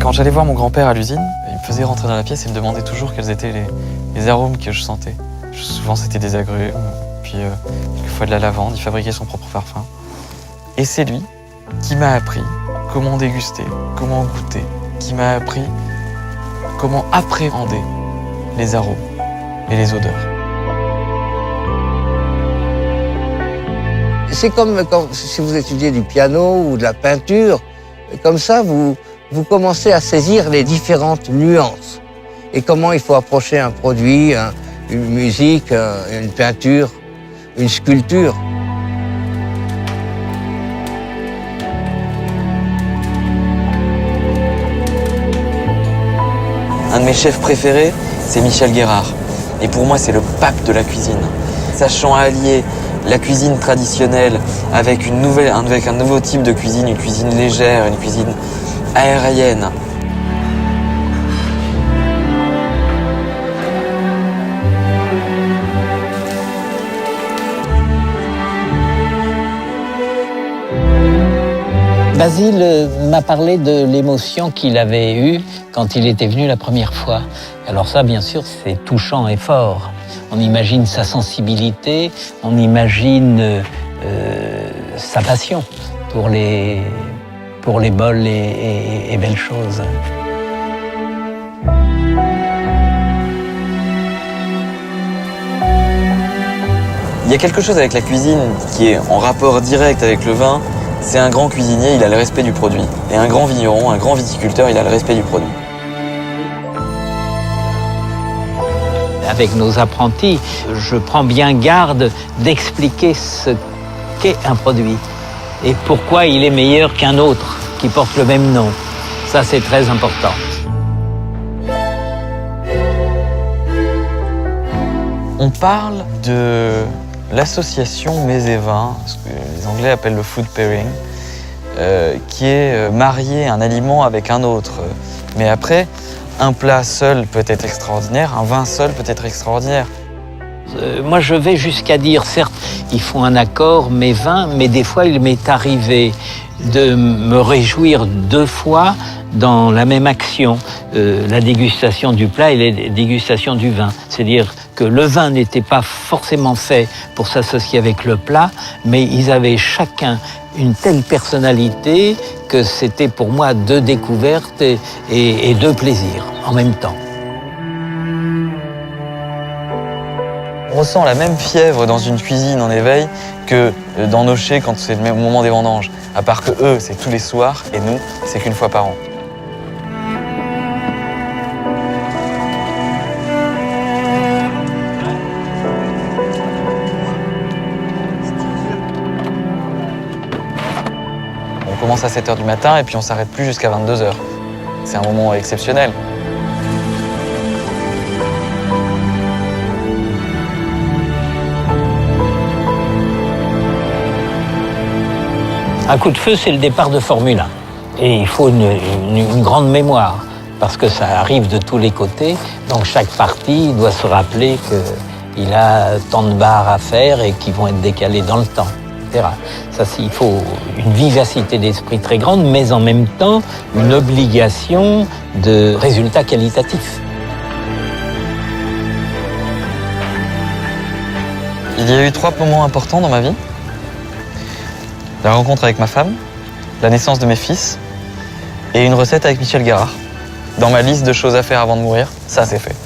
Quand j'allais voir mon grand-père à l'usine, il me faisait rentrer dans la pièce et me demandait toujours quels étaient les arômes que je sentais. Souvent, c'était des agrumes, puis quelquefois de la lavande. Il fabriquait son propre parfum. Et c'est lui qui m'a appris comment déguster, comment goûter, qui m'a appris comment appréhender les arômes et les odeurs. C'est comme si vous étudiez du piano ou de la peinture. Comme ça, vous commencez à saisir les différentes nuances. Et comment il faut approcher un produit, une musique, une peinture, une sculpture. Un de mes chefs préférés, c'est Michel Guérard. Et pour moi, c'est le pape de la cuisine. Sachant allier la cuisine traditionnelle avec un nouveau type de cuisine, une cuisine légère, une cuisine aérienne. Basile m'a parlé de l'émotion qu'il avait eue quand il était venu la première fois. Alors ça, bien sûr, c'est touchant et fort. On imagine sa sensibilité, on imagine sa passion pour les molles et belles choses. Il y a quelque chose avec la cuisine qui est en rapport direct avec le vin. C'est un grand cuisinier, il a le respect du produit. Et un grand vigneron, un grand viticulteur, il a le respect du produit. Avec nos apprentis, je prends bien garde d'expliquer ce qu'est un produit et pourquoi il est meilleur qu'un autre qui porte le même nom. Ça, c'est très important. On parle de l'association mets et vins, ce que les Anglais appellent le food pairing, qui est marier un aliment avec un autre. Mais après, un plat seul peut être extraordinaire, un vin seul peut être extraordinaire. Moi, je vais jusqu'à dire, certes, ils font un accord, mes vins, mais des fois, il m'est arrivé de me réjouir deux fois dans la même action, la dégustation du plat et la dégustation du vin. C'est-à-dire que le vin n'était pas forcément fait pour s'associer avec le plat, mais ils avaient chacun une telle personnalité que c'était pour moi deux découvertes et deux plaisirs en même temps. On ressent la même fièvre dans une cuisine en éveil que dans nos chais quand c'est le moment des vendanges. À part que eux, c'est tous les soirs et nous, c'est qu'une fois par an. On commence à 7 h du matin et puis on s'arrête plus jusqu'à 22 h. C'est un moment exceptionnel. Un coup de feu, c'est le départ de Formule 1. Et il faut une grande mémoire, parce que ça arrive de tous les côtés. Donc chaque partie doit se rappeler qu'il a tant de barres à faire et qui vont être décalées dans le temps, etc. Ça, il faut une vivacité d'esprit très grande, mais en même temps, une obligation de résultats qualitatifs. Il y a eu 3 moments importants dans ma vie. La rencontre avec ma femme, la naissance de mes fils et une recette avec Michel Guérard. Dans ma liste de choses à faire avant de mourir, ça c'est fait.